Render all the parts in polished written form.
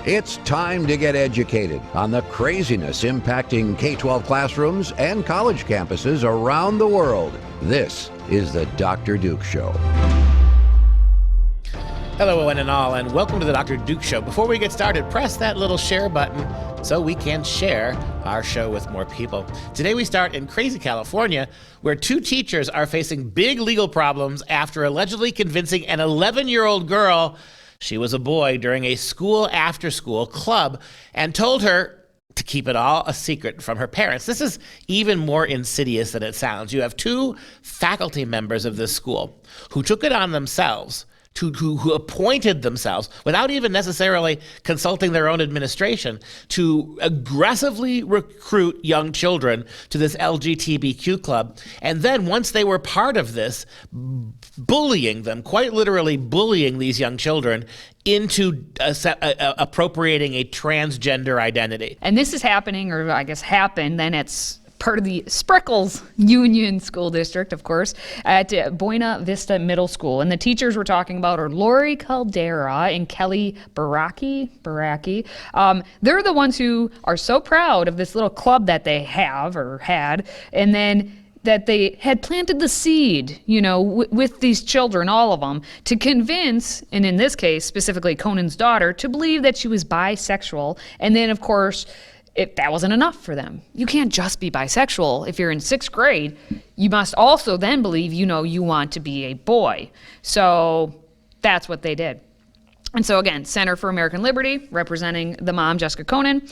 It's time to get educated on the craziness impacting K-12 classrooms and college campuses around the world. This is the Dr. Duke Show. Hello, one and all, and welcome to the Dr. Duke Show. Before we get started, press that little share button so we can share our show with more people. Today we start in crazy California, where two teachers are facing big legal problems after allegedly convincing an 11-year-old girl she was a boy during a school after-school club and told her to keep it all a secret from her parents. This is even more insidious than it sounds. You have two faculty members of this school who took it on themselves who appointed themselves, without even necessarily consulting their own administration, to aggressively recruit young children to this LGBTQ club. And then once they were part of this, bullying them, quite literally bullying these young children into appropriating a transgender identity. And this is happening, or I guess happened, then it's part of the Spreckles Union School District, of course, at Buena Vista Middle School. And the teachers we're talking about are Lori Caldera and Kelly Baraki. They're the ones who are so proud of this little club that they have or had, and then that they had planted the seed, with these children, all of them, to convince, and in this case, specifically Conan's daughter, to believe that she was bisexual. And then, of course, that wasn't enough for them. You can't just be bisexual. If you're in 6th grade, you must also then believe, you want to be a boy. So that's what they did. And so again, Center for American Liberty, representing the mom, Jessica Conan,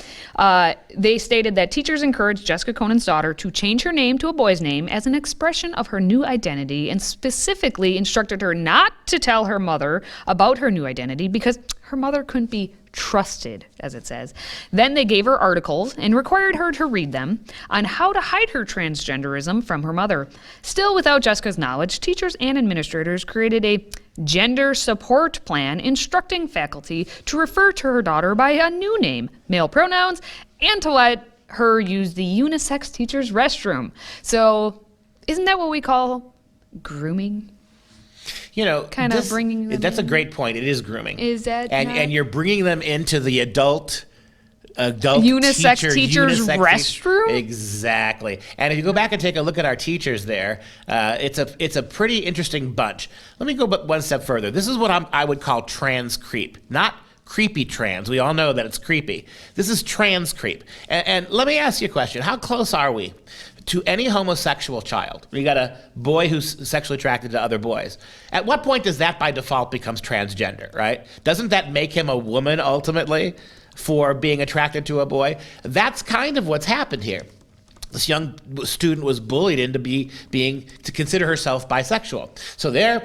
they stated that teachers encouraged Jessica Conan's daughter to change her name to a boy's name as an expression of her new identity, and specifically instructed her not to tell her mother about her new identity because her mother couldn't be trusted, as it says. Then they gave her articles and required her to read them on how to hide her transgenderism from her mother. Still without Jessica's knowledge, teachers and administrators created a gender support plan instructing faculty to refer to her daughter by a new name, male pronouns, and to let her use the unisex teacher's restroom. So isn't that what we call grooming? Kind of bringing them that's in? A great point. It is grooming. Is that and you're bringing them into the adult unisex teacher's restroom? Exactly. And if you go back and take a look at our teachers there, it's a pretty interesting bunch. Let me go one step further. This is what I would call trans creep, not creepy trans. We all know that it's creepy. This is trans creep. And let me ask you a question. How close are we to any homosexual child? You got a boy who's sexually attracted to other boys. At what point does that by default becomes transgender, right? Doesn't that make him a woman ultimately for being attracted to a boy? That's kind of what's happened here. This young student was bullied into to consider herself bisexual. So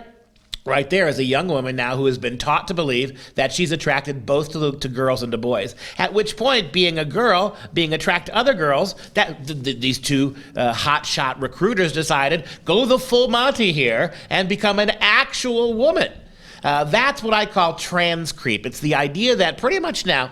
right there is a young woman now who has been taught to believe that she's attracted both to girls and to boys. At which point, being a girl, being attracted to other girls, these two hotshot recruiters decided, go the full Monty here and become an actual woman. That's what I call trans creep. It's the idea that pretty much now,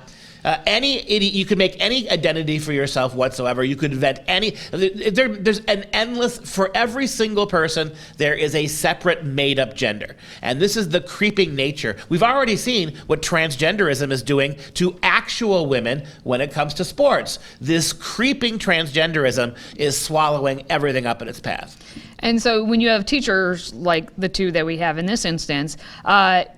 you could make any identity for yourself whatsoever. You could invent there's an endless, for every single person, there is a separate made-up gender. And this is the creeping nature. We've already seen what transgenderism is doing to actual women when it comes to sports. This creeping transgenderism is swallowing everything up in its path. And so when you have teachers like the two that we have in this instance,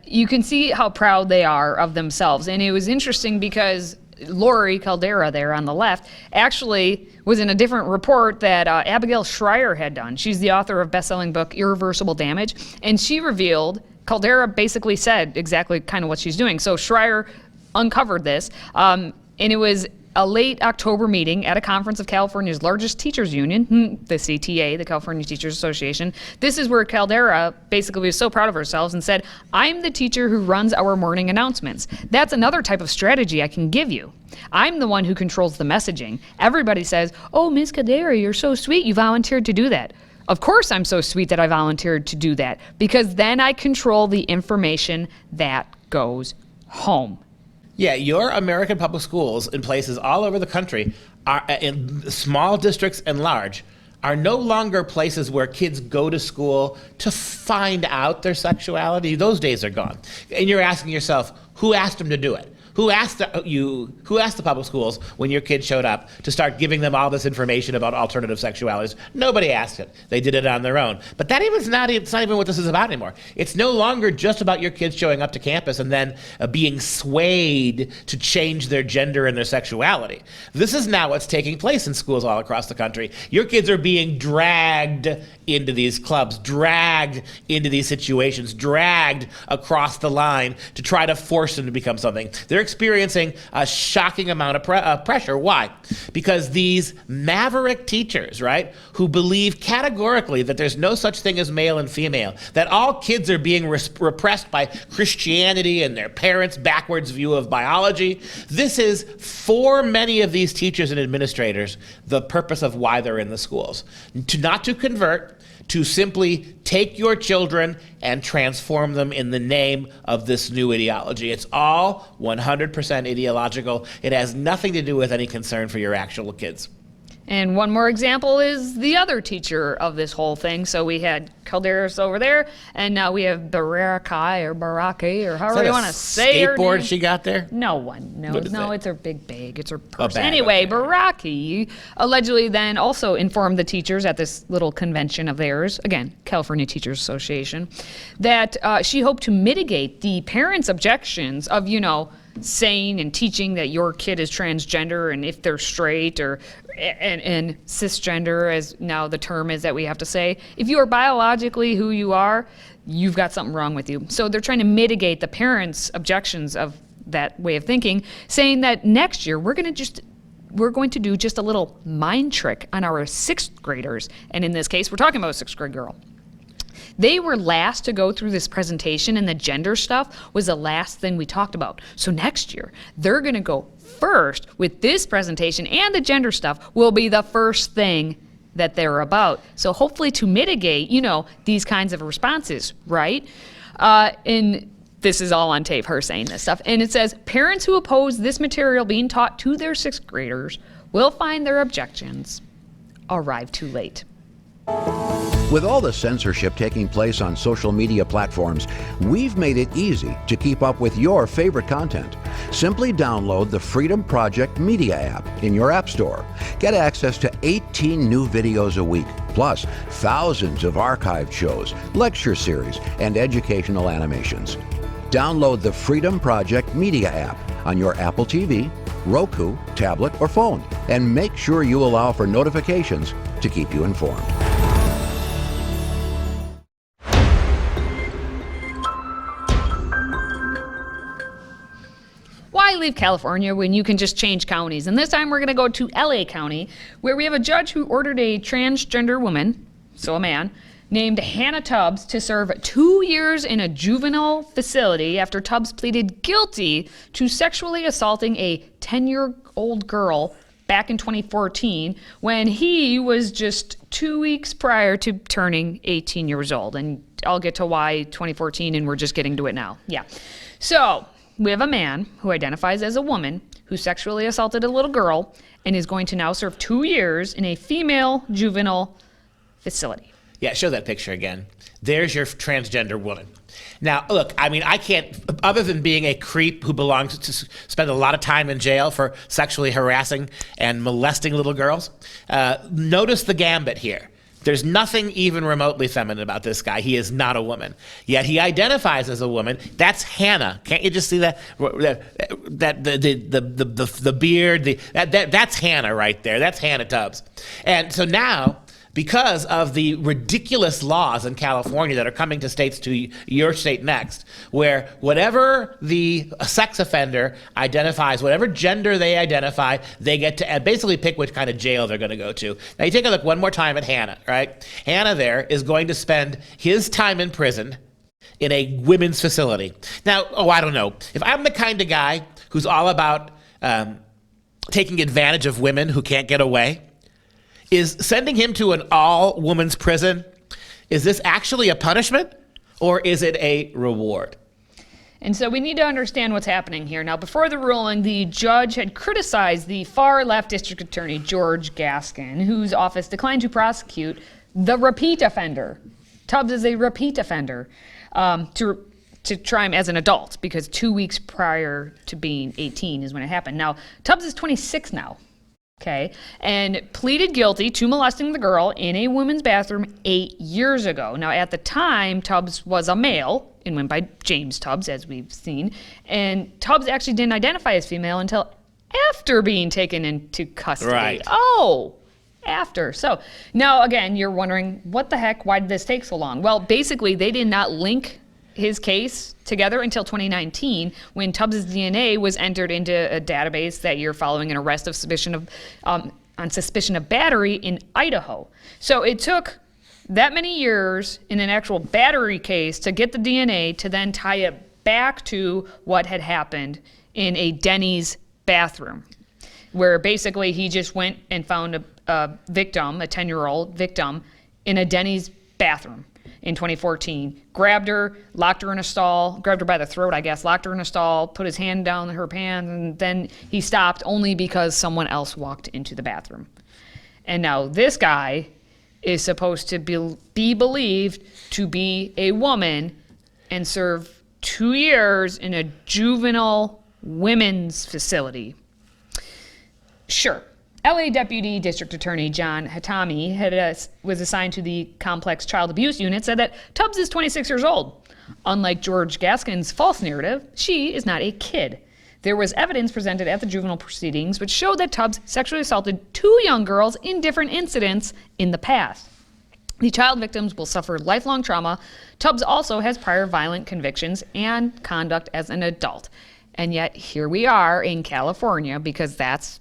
you can see how proud they are of themselves. And it was interesting because Lori Caldera there on the left actually was in a different report that Abigail Schreier had done. She's the author of best-selling book Irreversible Damage. And she revealed, Caldera basically said exactly kind of what she's doing. So Schreier uncovered this, and it was a late October meeting at a conference of California's largest teachers union, the CTA, the California Teachers Association. This is where Caldera basically was so proud of herself and said, I'm the teacher who runs our morning announcements. That's another type of strategy I can give you. I'm the one who controls the messaging. Everybody says, oh, Ms. Caldera, you're so sweet, you volunteered to do that. Of course I'm so sweet that I volunteered to do that, because then I control the information that goes home. Yeah, your American public schools in places all over the country, are in small districts and large, are no longer places where kids go to school to find out their sexuality. Those days are gone. And you're asking yourself, who asked them to do it? Who asked the public schools when your kid showed up to start giving them all this information about alternative sexualities? Nobody asked it. They did it on their own. But it's not even what this is about anymore. It's no longer just about your kids showing up to campus and then being swayed to change their gender and their sexuality. This is now what's taking place in schools all across the country. Your kids are being dragged into these clubs, dragged into these situations, dragged across the line to try to force them to become something. They're experiencing a shocking amount of pressure. Why? Because these maverick teachers, right, who believe categorically that there's no such thing as male and female, that all kids are being repressed by Christianity and their parents' backwards view of biology. This is, for many of these teachers and administrators, the purpose of why they're in the schools. Not to convert, to simply take your children and transform them in the name of this new ideology. It's all 100% ideological. It has nothing to do with any concern for your actual kids. And one more example is the other teacher of this whole thing. So we had Calderas over there, and now we have Baraki or however you want to say her skateboard name. she got there? No one knows. No, it's her big bag. It's her purse. Bag, anyway, okay. Baraki allegedly then also informed the teachers at this little convention of theirs, again, California Teachers Association, that she hoped to mitigate the parents' objections of, saying and teaching that your kid is transgender and if they're straight and cisgender, as now the term is that we have to say. If you are biologically who you are, you've got something wrong with you. So they're trying to mitigate the parents' objections of that way of thinking, saying that next year we're going to do just a little mind trick on our 6th graders. And in this case, we're talking about a 6th grade girl. They were last to go through this presentation, and the gender stuff was the last thing we talked about. So next year, they're going to go first with this presentation, and the gender stuff will be the first thing that they're about. So hopefully to mitigate, these kinds of responses, right? And this is all on tape, her saying this stuff. And it says, parents who oppose this material being taught to their 6th graders will find their objections arrive too late. With all the censorship taking place on social media platforms, we've made it easy to keep up with your favorite content. Simply download the Freedom Project Media app in your app store. Get access to 18 new videos a week, plus thousands of archived shows, lecture series, and educational animations. Download the Freedom Project Media app on your Apple TV, Roku, tablet, or phone, and make sure you allow for notifications to keep you informed. Why leave California when you can just change counties? And this time we're going to go to LA County, where we have a judge who ordered a transgender woman, so a man, named Hannah Tubbs to serve 2 years in a juvenile facility after Tubbs pleaded guilty to sexually assaulting a 10-year-old girl back in 2014 when he was just 2 weeks prior to turning 18 years old. And I'll get to why 2014, and we're just getting to it now. Yeah. So we have a man who identifies as a woman who sexually assaulted a little girl and is going to now serve 2 years in a female juvenile facility. Yeah, show that picture again. There's your transgender woman. Now, look, I can't, other than being a creep who belongs to spend a lot of time in jail for sexually harassing and molesting little girls, notice the gambit here. There's nothing even remotely feminine about this guy. He is not a woman. Yet he identifies as a woman. That's Hannah. Can't you just see that? The beard, that's Hannah right there. That's Hannah Tubbs. And so now, because of the ridiculous laws in California that are coming to states, to your state next, where whatever the sex offender identifies, whatever gender they identify, they get to basically pick which kind of jail they're going to go to. Now you take a look one more time at Hannah, right? Hannah there is going to spend his time in prison in a women's facility. Now, I don't know. If I'm the kind of guy who's all about taking advantage of women who can't get away, is sending him to an all-women's prison, is this actually a punishment or is it a reward? And so we need to understand what's happening here. Now, before the ruling, the judge had criticized the far-left district attorney, George Gaskin, whose office declined to prosecute the repeat offender. Tubbs is a repeat offender. to try him as an adult because 2 weeks prior to being 18 is when it happened. Now, Tubbs is 26 now, okay, and pleaded guilty to molesting the girl in a women's bathroom 8 years ago. Now, at the time, Tubbs was a male and went by James Tubbs, as we've seen, and Tubbs actually didn't identify as female until after being taken into custody. Right. Oh, after. So now, again, you're wondering, what the heck? Why did this take so long? Well, basically, they did not link his case together until 2019 when Tubbs' DNA was entered into a database that year following an arrest of suspicion of on suspicion of battery in Idaho. So it took that many years in an actual battery case to get the DNA to then tie it back to what had happened in a Denny's bathroom, where basically he just went and found a victim, a 10-year-old victim, in a Denny's bathroom in 2014, grabbed her, locked her in a stall, grabbed her by the throat, I guess, locked her in a stall, put his hand down her pants, and then he stopped only because someone else walked into the bathroom. And now this guy is supposed to be believed to be a woman and serve 2 years in a juvenile women's facility. Sure. LA Deputy District Attorney John Hatami was assigned to the complex child abuse unit, said that Tubbs is 26 years old. Unlike George Gaskin's false narrative, she is not a kid. There was evidence presented at the juvenile proceedings which showed that Tubbs sexually assaulted 2 young girls in different incidents in the past. The child victims will suffer lifelong trauma. Tubbs also has prior violent convictions and conduct as an adult. And yet here we are in California because that's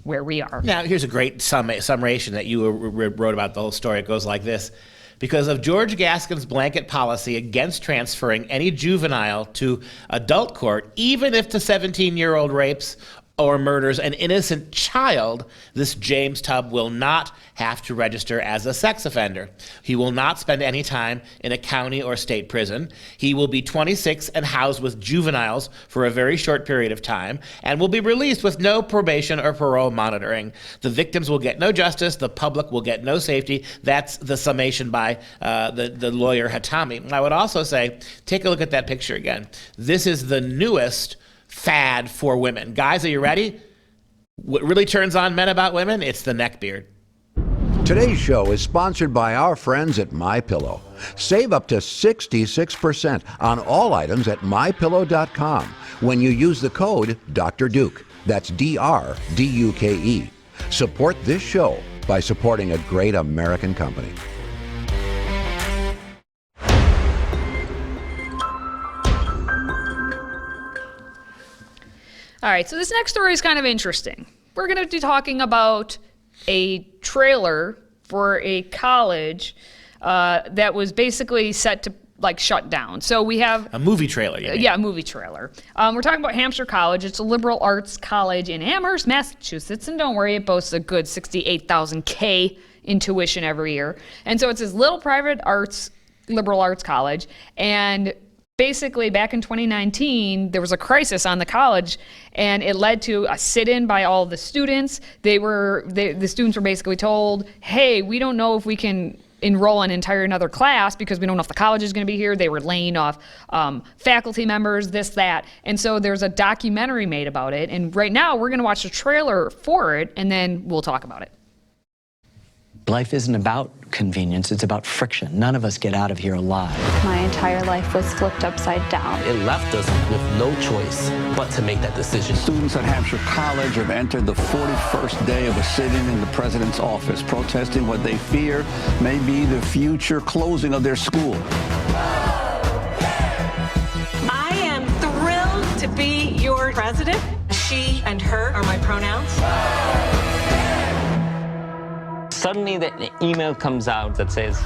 where we are. Now, here's a great summation that you wrote about the whole story. It goes like this. Because of George Gaskin's blanket policy against transferring any juvenile to adult court, even if the 17-year-old rapes or murders an innocent child, this James Tubb will not have to register as a sex offender. He will not spend any time in a county or state prison. He will be 26 and housed with juveniles for a very short period of time and will be released with no probation or parole monitoring. The victims will get no justice. The public will get no safety. That's the summation by the lawyer Hatami. I would also say, take a look at that picture again. This is the newest fad for women. Guys, are you ready? What really turns on men about women? It's the neckbeard. Today's show is sponsored by our friends at MyPillow. Save up to 66% on all items at MyPillow.com when you use the code Dr. Duke. That's DRDUKE. Support this show by supporting a great American company. All right, so this next story is kind of interesting. We're going to be talking about a trailer for a college that was basically set to shut down. So we have a movie trailer. Yeah, a movie trailer. We're talking about Hampshire College. It's a liberal arts college in Amherst, Massachusetts, and don't worry, it boasts a good $68,000 in tuition every year. And so it's this little private liberal arts college, and basically, back in 2019, there was a crisis on the college, and it led to a sit-in by all of the students. The students were basically told, hey, we don't know if we can enroll an entire another class because we don't know if the college is going to be here. They were laying off faculty members, this, that. And so there's a documentary made about it, and right now we're going to watch a trailer for it, and then we'll talk about it. Life isn't about convenience, it's about friction. None of us get out of here alive. My entire life was flipped upside down. It left us with no choice but to make that decision. Students at Hampshire College have entered the 41st day of a sitting in the president's office, protesting what they fear may be the future closing of their school. I am thrilled to be your president. She and her are my pronouns. Suddenly the email comes out that says,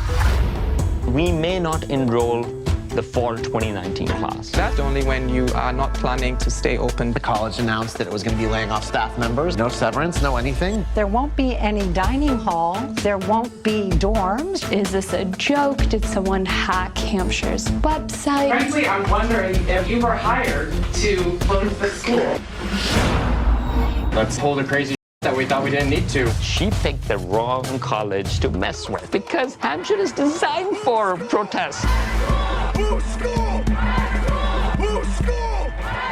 we may not enroll the fall 2019 class. That's only when you are not planning to stay open. The college announced that it was going to be laying off staff members. No severance, no anything. There won't be any dining hall. There won't be dorms. Is this a joke? Did someone hack Hampshire's website? Frankly, I'm wondering if you were hired to close the school. Let's hold a crazy that we thought we didn't need to. She picked the wrong college to mess with because Hampshire is designed for protest. School!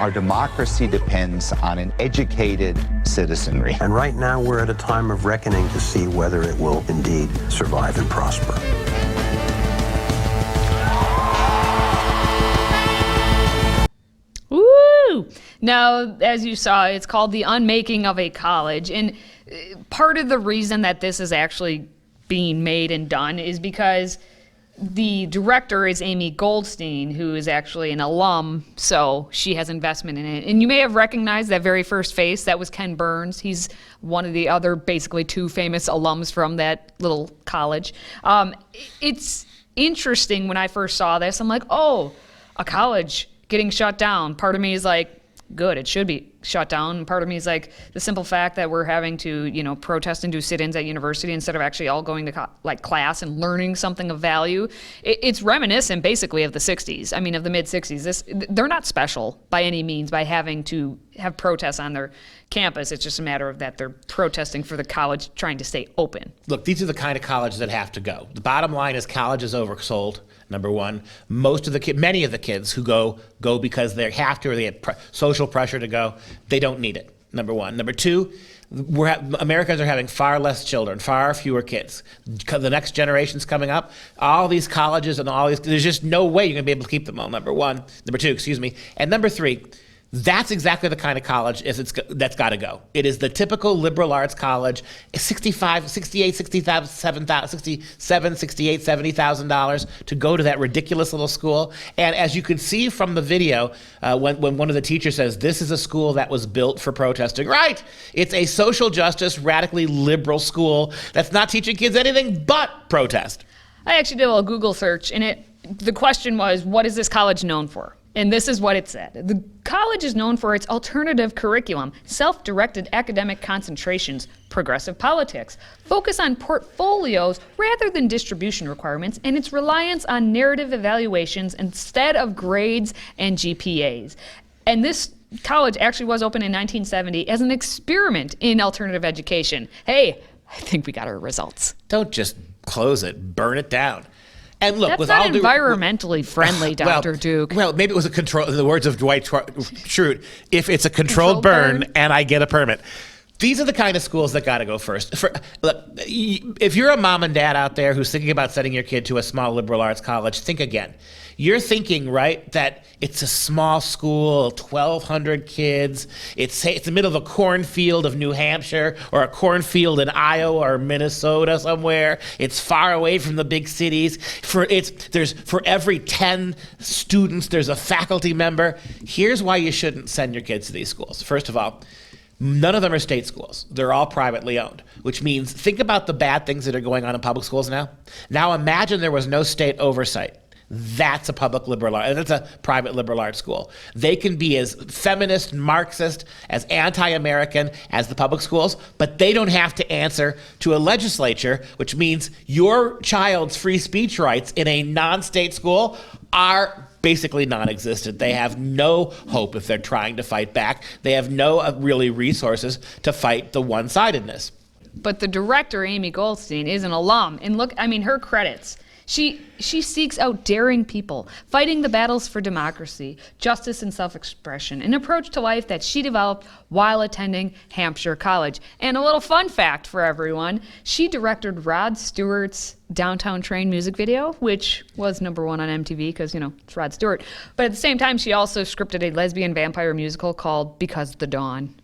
Our democracy depends on an educated citizenry. And right now we're at a time of reckoning to see whether it will indeed survive and prosper. Woo! Now, as you saw, it's called The Unmaking of a College. And part of the reason that this is actually being made and done is because the director is Amy Goldstein, who is actually an alum, so she has investment in it. And you may have recognized that very first face. That was Ken Burns. He's one of the other, basically two famous alums from that little college. It's interesting when I first saw this. I'm like, oh, a college getting shut down. Part of me is like, good, it should be shut down. And part of me is like, the simple fact that we're having to, protest and do sit-ins at university instead of actually all going to class and learning something of value. It's reminiscent basically of the 60s. I mean, of the mid 60s. They're not special by any means by having to have protests on their campus. It's just a matter of that they're protesting for the college trying to stay open. Look, these are the kind of colleges that have to go. The bottom line is college is oversold. Number one, many of the kids who go because they have to or they have social pressure to go. They don't need it. Number one. Number two, Americans are having far less children, far fewer kids. The next generation's coming up. All these colleges and there's just no way you're going to be able to keep them all. Number two, and number three. That's exactly the kind of college that's got to go. It is the typical liberal arts college, $70,000 to go to that ridiculous little school. And as you can see from the video, when one of the teachers says, this is a school that was built for protesting. Right, it's a social justice, radically liberal school that's not teaching kids anything but protest. I actually did a little Google search, and the question was, what is this college known for? And this is what it said. The college is known for its alternative curriculum, self-directed academic concentrations, progressive politics, focus on portfolios rather than distribution requirements, and its reliance on narrative evaluations instead of grades and GPAs. And this college actually was opened in 1970 as an experiment in alternative education. Hey, I think we got our results. Don't just close it, burn it down. And look, that's with not all environmentally friendly, Dr. Duke. Well, maybe it was in the words of Dwight Schrute, if it's a controlled burn and I get a permit. These are the kind of schools that got to go first. Look, if you're a mom and dad out there who's thinking about sending your kid to a small liberal arts college, think again. You're thinking, right, that it's a small school, 1,200 kids. It's the middle of a cornfield of New Hampshire or a cornfield in Iowa or Minnesota somewhere. It's far away from the big cities. For every 10 students, there's a faculty member. Here's why you shouldn't send your kids to these schools. First of all, none of them are state schools. They're all privately owned, which means think about the bad things that are going on in public schools now. Now imagine there was no state oversight. That's a that's a private liberal arts school. They can be as feminist, Marxist, as anti-American as the public schools, but they don't have to answer to a legislature, which means your child's free speech rights in a non-state school are basically non-existent. They have no hope if they're trying to fight back. They have no really resources to fight the one-sidedness. But the director, Amy Goldstein, is an alum. And look, I mean, her credits. She seeks out daring people, fighting the battles for democracy, justice, and self-expression, an approach to life that she developed while attending Hampshire College. And a little fun fact for everyone, she directed Rod Stewart's Downtown Train music video, which was #1 on MTV because, it's Rod Stewart. But at the same time, she also scripted a lesbian vampire musical called Because the Dawn.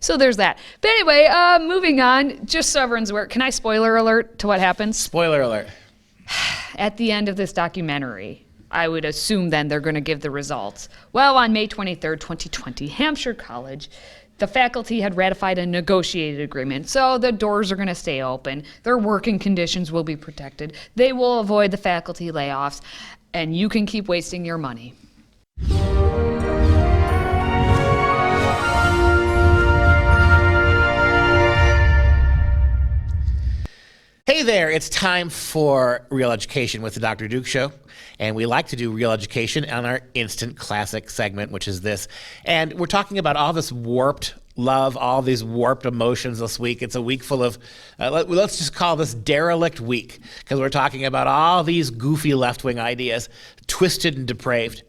So there's that. But anyway, moving on, just so everyone's aware, can I spoiler alert to what happens? Spoiler alert. At the end of this documentary, I would assume then they're going to give the results. Well, on May 23rd, 2020, Hampshire College, the faculty had ratified a negotiated agreement, so the doors are going to stay open. Their working conditions will be protected. They will avoid the faculty layoffs, and you can keep wasting your money. Hey there, it's time for Real Education with the Dr. Duke Show. And we like to do Real Education on our Instant Classic segment, which is this. And we're talking about all this warped love, all these warped emotions this week. It's a week full of, let's just call this derelict week, because we're talking about all these goofy left-wing ideas, twisted and depraved.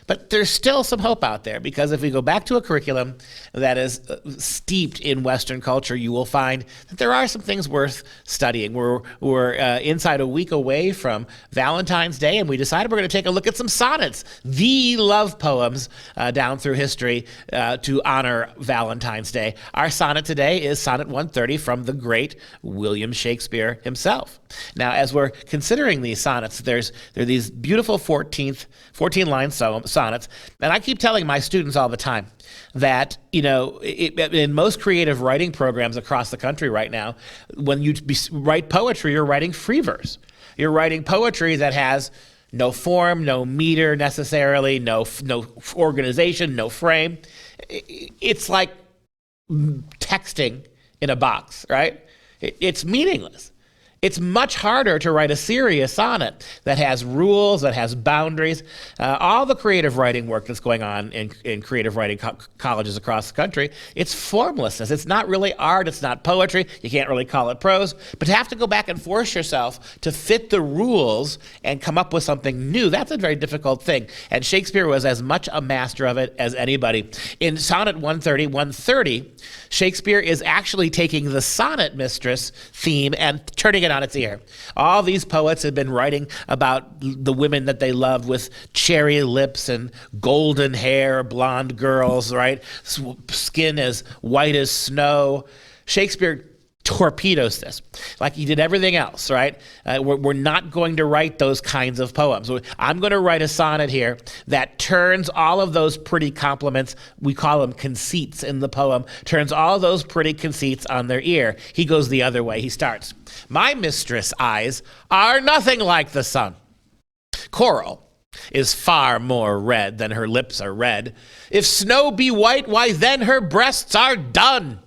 But there's still some hope out there, because if we go back to a curriculum that is steeped in Western culture, you will find that there are some things worth studying. We're inside a week away from Valentine's Day, and we decided we're going to take a look at some sonnets, the love poems down through history to honor Valentine's Day. Our sonnet today is Sonnet 130 from the great William Shakespeare himself. Now, as we're considering these sonnets, there are these beautiful 14-line sonnets, and I keep telling my students all the time that, in most creative writing programs across the country right now, when you write poetry, you're writing free verse. You're writing poetry that has no form, no meter necessarily, no organization, no frame. It's like texting in a box, right? It's meaningless. It's much harder to write a serious sonnet that has rules, that has boundaries. All the creative writing work that's going on in creative writing colleges across the country, it's formlessness. It's not really art. It's not poetry. You can't really call it prose. But to have to go back and force yourself to fit the rules and come up with something new, that's a very difficult thing. And Shakespeare was as much a master of it as anybody. In Sonnet 130, Shakespeare is actually taking the sonnet mistress theme and turning it on its ear. All these poets had been writing about the women that they loved with cherry lips and golden hair, blonde girls, right? Skin as white as snow. Shakespeare torpedoes this, like he did everything else, right? We're not going to write those kinds of poems. I'm going to write a sonnet here that turns all of those pretty compliments, we call them conceits in the poem, turns all those pretty conceits on their ear. He goes the other way. He starts, "My mistress' eyes are nothing like the sun. Coral is far more red than her lips are red. If snow be white, why then her breasts are dun.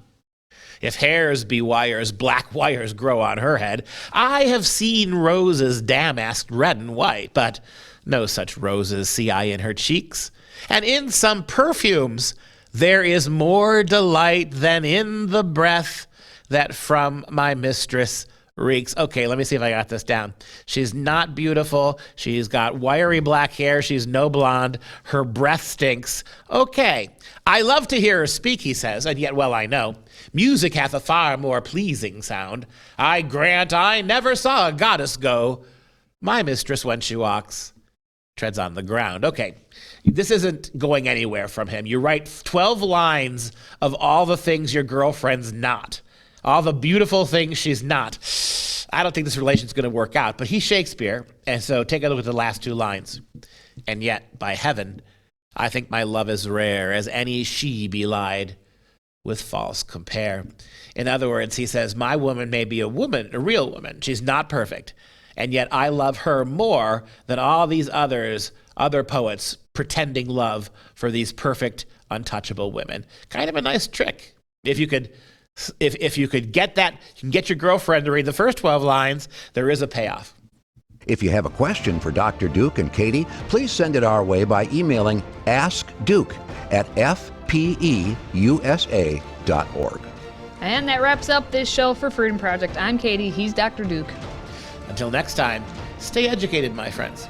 If hairs be wires, black wires grow on her head. I have seen roses damasked red and white, but no such roses see I in her cheeks. And in some perfumes there is more delight than in the breath that from my mistress reeks." Okay, let me see if I got this down. She's not beautiful. She's got wiry black hair. She's no blonde. Her breath stinks. Okay, I love to hear her speak, he says, and yet well I know music hath a far more pleasing sound. I grant I never saw a goddess go. My mistress, when she walks, treads on the ground. Okay, this isn't going anywhere from him. You write 12 lines of all the things your girlfriend's not. All the beautiful things she's not. I don't think this relation's going to work out, but he's Shakespeare, and so take a look at the last two lines. "And yet, by heaven, I think my love is rare, as any she belied with false compare." In other words, he says, my woman may be a woman, a real woman. She's not perfect, and yet I love her more than all these other poets pretending love for these perfect, untouchable women. Kind of a nice trick. If you could get that, you can get your girlfriend to read the first 12 lines, there is a payoff. If you have a question for Dr. Duke and Katie, please send it our way by emailing askduke@fpeusa.org. And that wraps up this show for Freedom Project. I'm Katie. He's Dr. Duke. Until next time, stay educated, my friends.